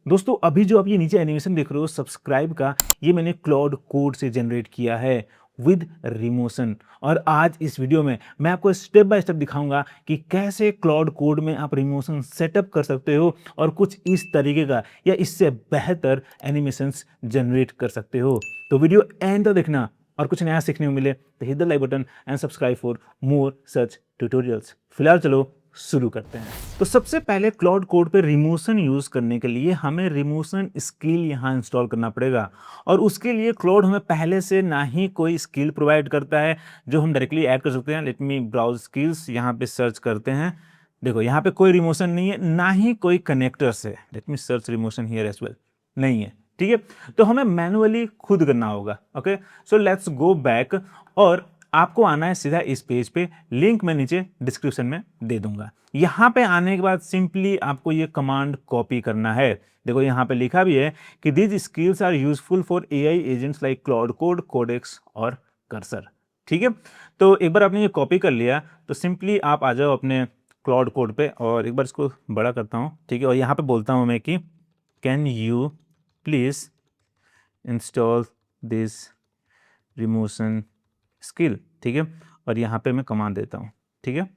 दोस्तों अभी जो आप ये नीचे एनिमेशन देख रहे हो सब्सक्राइब का, ये मैंने क्लाउड कोड से जनरेट किया है विद रिमोशन। और आज इस वीडियो में मैं आपको स्टेप बाय स्टेप दिखाऊंगा कि कैसे क्लाउड कोड में आप रिमोशन सेटअप कर सकते हो और कुछ इस तरीके का या इससे बेहतर एनिमेशंस जनरेट कर सकते हो। तो वीडियो एंड तक देखना और कुछ नया सीखने को मिले तो hit the like button and subscribe for more such tutorials. फिलहाल चलो शुरू करते हैं। तो सबसे पहले क्लाउड कोड पे रिमोशन यूज करने के लिए हमें रिमोशन स्किल यहाँ इंस्टॉल करना पड़ेगा। और उसके लिए क्लाउड हमें पहले से ना ही कोई स्किल प्रोवाइड करता है जो हम डायरेक्टली ऐड कर सकते हैं। लेट मी ब्राउज स्किल्स, यहाँ पे सर्च करते हैं। देखो यहाँ पे कोई रिमोशन नहीं है, ना ही कोई कनेक्टर्स है। Let me search Remotion here as well, नहीं है। ठीक है, तो हमें मैनुअली खुद करना होगा। Okay, so let's go back और आपको आना है सीधा इस पेज पे। लिंक मैं नीचे डिस्क्रिप्शन में दे दूंगा। यहां पे आने के बाद सिंपली आपको ये कमांड कॉपी करना है। देखो यहां पे लिखा भी है कि these skills are useful for AI agents like Claude Code, Codex और कर्सर। ठीक है, तो एक बार आपने ये कॉपी कर लिया तो सिंपली आप आ जाओ अपने क्लाउड कोड पे और एक बार इसको बड़ा करता हूँ। ठीक है, और यहाँ पे बोलता हूँ मैं कि can you please install this Remotion skill. ठीक है, और यहाँ पे मैं कमांड देता हूँ। ठीक है,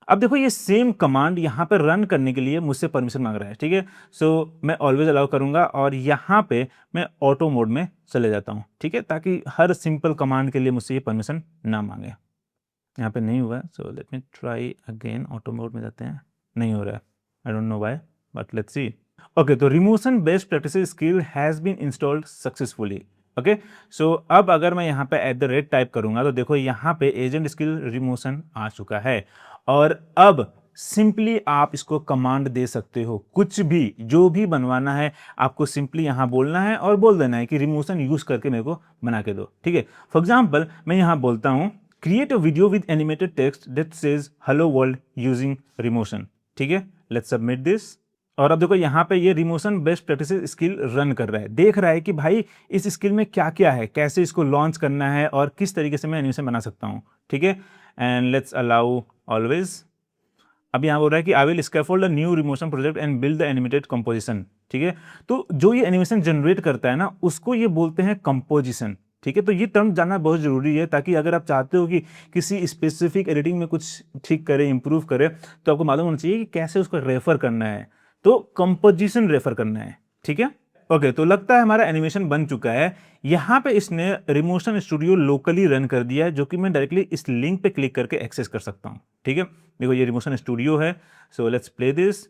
अब देखो ये सेम कमांड यहाँ पे रन करने के लिए मुझसे परमिशन मांग रहा है। ठीक है, सो मैं ऑलवेज अलाउ करूंगा और यहाँ पे मैं ऑटो मोड में चले जाता हूँ। ठीक है, ताकि हर सिंपल कमांड के लिए मुझसे ये परमिशन ना मांगे। यहाँ पे नहीं हुआ, so let me try again. Auto mode में जाते हैं, नहीं हो रहा है। I don't know why, but let's see. Okay, तो Remotion based practice skill has been installed successfully. Okay, so अब अगर मैं यहाँ पे @ टाइप करूंगा तो देखो यहाँ पे एजेंट स्किल रिमोशन आ चुका है। और अब सिंपली आप इसको कमांड दे सकते हो, कुछ भी जो भी बनवाना है आपको सिंपली यहाँ बोलना है और बोल देना है कि रिमोशन यूज करके मेरे को बना के दो। ठीक है, फॉर एग्जाम्पल मैं यहाँ बोलता हूँ create a video with animated text that says hello world using Remotion. ठीक है, लेट्स सबमिट दिस। और अब देखो यहाँ पे ये रिमोशन बेस्ट प्रैक्टिस स्किल रन कर रहा है, देख रहा है कि भाई इस स्किल में क्या क्या है, कैसे इसको लॉन्च करना है और किस तरीके से मैं एनिमेशन बना सकता हूँ। ठीक है, एंड लेट्स अलाउ ऑलवेज। अब यहाँ बोल रहा है कि I will scaffold a new Remotion project and build the animated composition. ठीक है, तो जो ये एनिमेशन जनरेट करता है ना उसको ये बोलते हैं कंपोजिशन। ठीक है, तो ये टर्म जानना बहुत जरूरी है ताकि अगर आप चाहते हो कि किसी स्पेसिफिक एडिटिंग में कुछ ठीक करे, इंप्रूव करे, तो आपको मालूम होना चाहिए कि कैसे उसको रेफर करना है। तो कंपोजिशन रेफर करना है। ठीक है, ओके, तो लगता है हमारा एनिमेशन बन चुका है। यहाँ पे इसने रिमोशन स्टूडियो लोकली रन कर दिया है, जो कि मैं डायरेक्टली इस लिंक पे क्लिक करके एक्सेस कर सकता हूँ। ठीक है, देखो ये रिमोशन स्टूडियो है। So let's play this.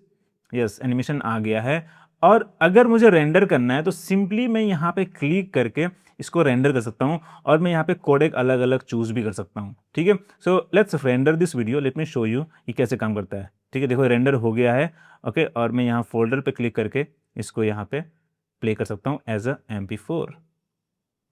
Yes, animation आ गया है। और अगर मुझे रेंडर करना है तो सिंपली मैं यहाँ पे क्लिक करके इसको रेंडर कर सकता हूँ और मैं यहाँ पे कोडेक अलग अलग चूज भी कर सकता हूँ। ठीक है, so let's render this video. Let me show you ये कैसे काम करता है। ठीक है, देखो रेंडर हो गया है। ओके, और मैं यहाँ फोल्डर पे क्लिक करके इसको यहाँ पे प्ले कर सकता हूँ एज अ MP4।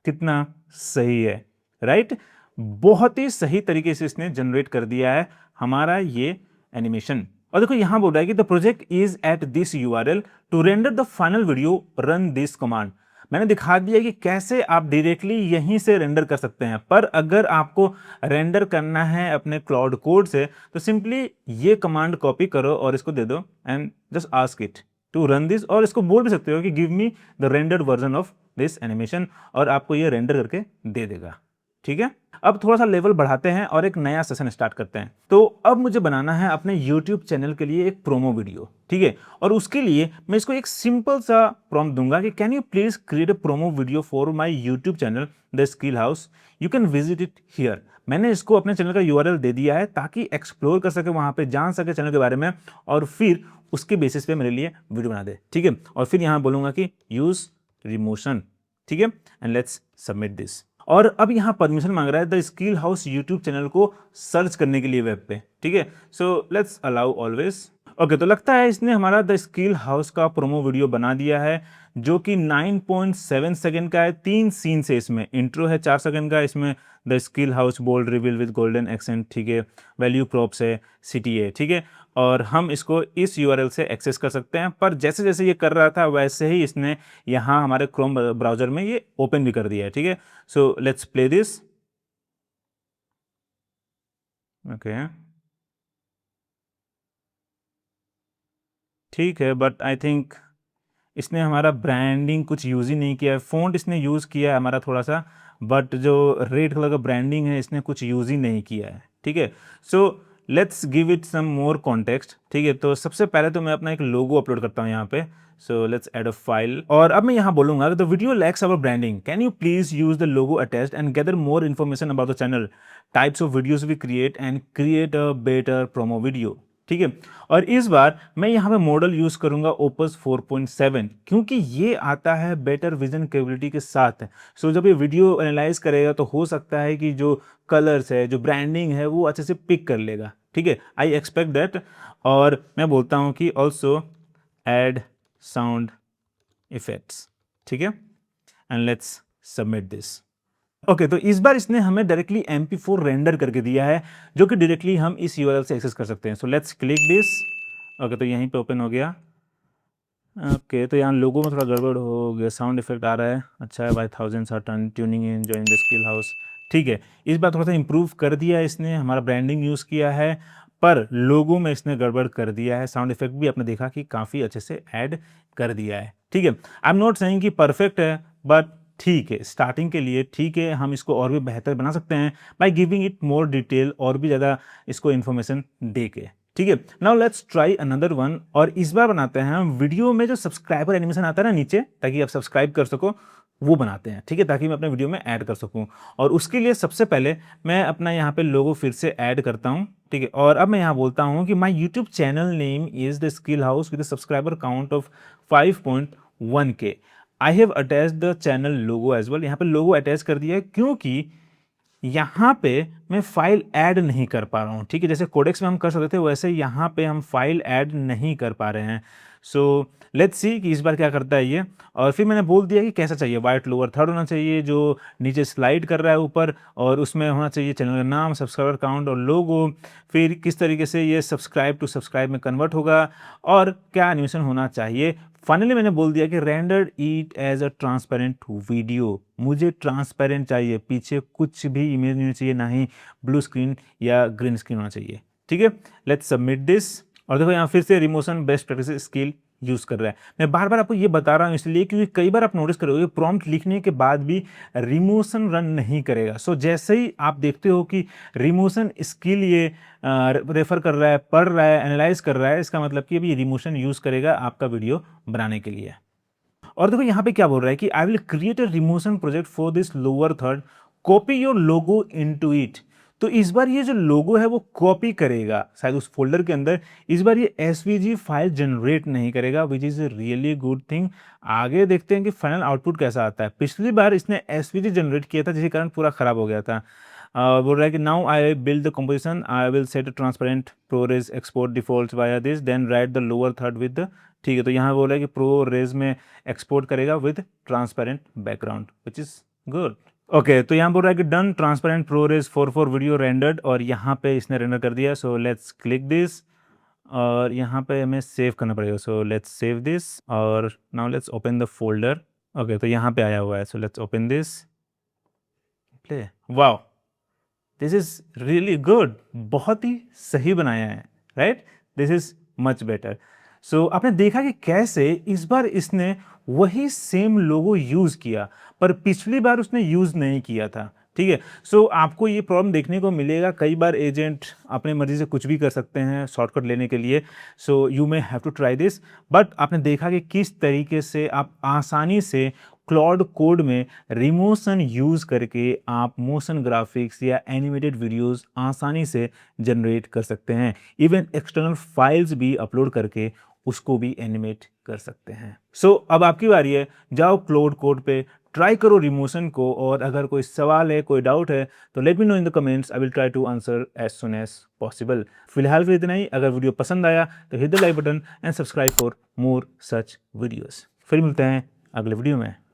कितना सही है, राइट? बहुत ही सही तरीके से इसने जनरेट कर दिया है हमारा ये एनिमेशन। और देखो यहां बोल रहा है कि the project is at this URL to render the final video run this command. मैंने दिखा दिया कि कैसे आप डायरेक्टली यहीं से रेंडर कर सकते हैं, पर अगर आपको रेंडर करना है अपने क्लाउड कोड से तो सिंपली ये कमांड कॉपी करो और इसको दे दो and just ask it to run this. और इसको बोल भी सकते हो कि give me the rendered version of this animation, और आपको ये रेंडर करके दे देगा। ठीक है, अब थोड़ा सा लेवल बढ़ाते हैं और एक नया सेशन स्टार्ट करते हैं। तो अब मुझे बनाना है अपने YouTube चैनल के लिए एक प्रोमो वीडियो। ठीक है, और उसके लिए मैं इसको एक सिंपल सा प्रॉम्प्ट दूंगा कि can you please create a promo video for my YouTube channel the skill house, you can visit it here. मैंने इसको अपने चैनल का URL दे दिया है ताकि एक्सप्लोर कर सके, वहां पे जान सके चैनल के बारे में और फिर उसके बेसिस पे मेरे लिए वीडियो बना दे। ठीक है, और फिर यहां बोलूंगा कि यूज रिमोशन। ठीक है, एंड लेट्स सबमिट दिस। और अब यहां परमिशन मांग रहा है the skill house YouTube channel को सर्च करने के लिए वेब पे। ठीक है, so let's allow always. Okay, तो लगता है इसने हमारा द स्किल हाउस का प्रोमो वीडियो बना दिया है, जो कि 9.7 सेकंड का है। 3 सीन से इसमें इंट्रो है 4 सेकंड का, इसमें the skill house bold reveal with golden accent. ठीक है, वैल्यू प्रॉप्स है, CTA। ठीक है, और हम इसको इस URL से एक्सेस कर सकते हैं। पर जैसे जैसे ये कर रहा था वैसे ही इसने यहाँ हमारे क्रोम ब्राउजर में ये ओपन भी कर दिया है। ठीक है, so let's play this. Okay, ठीक है, बट आई थिंक इसने हमारा ब्रांडिंग कुछ यूज़ ही नहीं किया है। फ़ॉन्ट इसने यूज़ किया है हमारा थोड़ा सा, बट जो रेड कलर का ब्रांडिंग है इसने कुछ यूज़ ही नहीं किया है, ठीक है। So let's give it some more context, ठीक है। तो सबसे पहले तो मैं अपना एक लोगो अपलोड करता हूँ यहाँ पे। So let's add a file, और अब मैं यहाँ बोलूँगा the video lacks our branding, can you please use the logo attached and gather more information about the channel, types of videos we create and create a better promo video, ठीक है। और इस बार मैं यहाँ पे मॉडल यूज़ करूँगा opus 4.7, क्योंकि ये आता है बेटर विजन कैपेबिलिटी के साथ। सो जब ये वीडियो एनालाइज करेगा तो हो सकता है कि जो कलर्स है, जो ब्रांडिंग है, वो अच्छे से पिक कर लेगा, ठीक है। I expect that. और मैं बोलता हूँ कि ऑल्सो एड साउंड इफेक्ट्स, ठीक है, and let's submit this. Okay, तो इस बार इसने हमें डायरेक्टली MP4 रेंडर करके दिया है, जो कि डायरेक्टली हम इस URL से एक्सेस कर सकते हैं। So let's click this. Okay, तो यहीं पे ओपन हो गया। ओके, तो यहाँ लोगों में थोड़ा गड़बड़ हो गया, साउंड इफेक्ट आ रहा है। अच्छा है भाई, thousands are turn tuning in join the skill house, ठीक है। इस बार थोड़ा सा इंप्रूव कर दिया है इसने, हमारा ब्रांडिंग यूज़ किया है, पर लोगों में इसने गड़बड़ कर दिया है। साउंड इफेक्ट भी आपने देखा कि काफ़ी अच्छे से ऐड कर दिया है, ठीक है। आई एम नॉट सेइंग कि परफेक्ट है, बट ठीक है, स्टार्टिंग के लिए ठीक है। हम इसको और भी बेहतर बना सकते हैं by giving it more detail, और भी ज़्यादा इसको इन्फॉर्मेशन दे के, ठीक है। Now let's try another one, और इस बार बनाते हैं हम वीडियो में जो सब्सक्राइबर एनिमेशन आता है ना नीचे, ताकि आप सब्सक्राइब कर सको, वो बनाते हैं, ठीक है, ताकि मैं अपने वीडियो में ऐड कर सकूं। और उसके लिए सबसे पहले मैं अपना यहाँ पे लोगो फिर से ऐड करता हूँ, ठीक है। और अब मैं यहाँ बोलता हूँ कि my YouTube channel name is the skill house with subscriber count of 5.1K। I have attach the channel logo as well. यहाँ पे लोगो अटैच कर दिया है, क्योंकि यहाँ पे मैं फाइल ऐड नहीं कर पा रहा हूँ, ठीक है। जैसे कोडेक्स में हम कर सकते थे, वैसे यहाँ पे हम फाइल ऐड नहीं कर पा रहे हैं। सो लेट्स सी कि इस बार क्या करता है ये। और फिर मैंने बोल दिया कि कैसा चाहिए, वाइट लोअर थर्ड होना चाहिए, जो नीचे स्लाइड कर रहा है ऊपर, और उसमें होना चाहिए चैनल का नाम, सब्सक्राइबर काउंट और लोगो। फिर किस तरीके से ये सब्सक्राइब टू सब्सक्राइब में कन्वर्ट होगा, और क्या एनिमेशन होना चाहिए। फाइनली मैंने बोल दिया कि rendered it as a transparent video. मुझे ट्रांसपेरेंट चाहिए, पीछे कुछ भी इमेज नहीं चाहिए, ना ही ब्लू स्क्रीन या ग्रीन स्क्रीन होना चाहिए, ठीक है। Let's submit this. और देखो यहाँ फिर से Remotion best practice skill use कर रहा है। मैं बार बार आपको ये बता रहा हूँ इसलिए क्योंकि कई बार आप नोटिस करोगे प्रॉम्प्ट लिखने के बाद भी रिमोशन रन नहीं करेगा। सो जैसे ही आप देखते हो कि रिमोशन स्किल ये रेफर कर रहा है, पढ़ रहा है, एनालाइज कर रहा है, इसका मतलब कि अभी रिमोशन यूज़ करेगा आपका वीडियो बनाने के लिए। और देखो यहाँ पे क्या बोल रहा है कि I will create a Remotion project for this lower third, copy your logo into it. तो इस बार ये जो लोगो है वो कॉपी करेगा शायद उस फोल्डर के अंदर। इस बार ये एसवीजी फाइल जनरेट नहीं करेगा, which is a really good thing. आगे देखते हैं कि फाइनल आउटपुट कैसा आता है। पिछली बार इसने एसवीजी जनरेट किया था, जिसके कारण पूरा खराब हो गया था। बोल रहा है कि now I build the composition, I will set transparent ProRes export default via this, then write the lower third with, ठीक है। तो यहाँ बोल रहा है कि प्रो रेज में एक्सपोर्ट करेगा with transparent background, which is good. Okay, तो यहाँ बोल रहा है कि done transparent ProRes 4 video rendered, और यहाँ पे इसने रेंडर कर दिया। सो लेट्स क्लिक दिस, और यहाँ पे हमें सेव करना पड़ेगा। सो लेट्स सेव दिस, और now let's open the folder. Okay, तो यहाँ पे आया हुआ है। So let's open this, play. Wow, this is really good. बहुत ही सही बनाया है, right. This is much better. So आपने देखा कि कैसे इस बार इसने वही सेम लोगो यूज किया, पर पिछली बार उसने यूज नहीं किया था, ठीक है। सो आपको ये प्रॉब्लम देखने को मिलेगा। कई बार एजेंट अपने मर्जी से कुछ भी कर सकते हैं शॉर्टकट लेने के लिए। So you may have to try this. But आपने देखा कि किस तरीके से आप आसानी से क्लॉड कोड में रिमोशन यूज़ करके आप मोशन ग्राफिक्स या एनिमेटेड वीडियोस आसानी से जनरेट कर सकते हैं। इवन एक्सटर्नल फाइल्स भी अपलोड करके उसको भी एनिमेट कर सकते हैं। सो अब आपकी बारी है, जाओ क्लॉड कोड पे, ट्राई करो रिमोशन को। और अगर कोई सवाल है, कोई डाउट है, तो let me know in the comments. I will try to answer as soon as possible. फिलहाल के लिए इतना ही। अगर वीडियो पसंद आया तो hit the like button and subscribe for more such videos. फिर मिलते हैं अगले वीडियो में।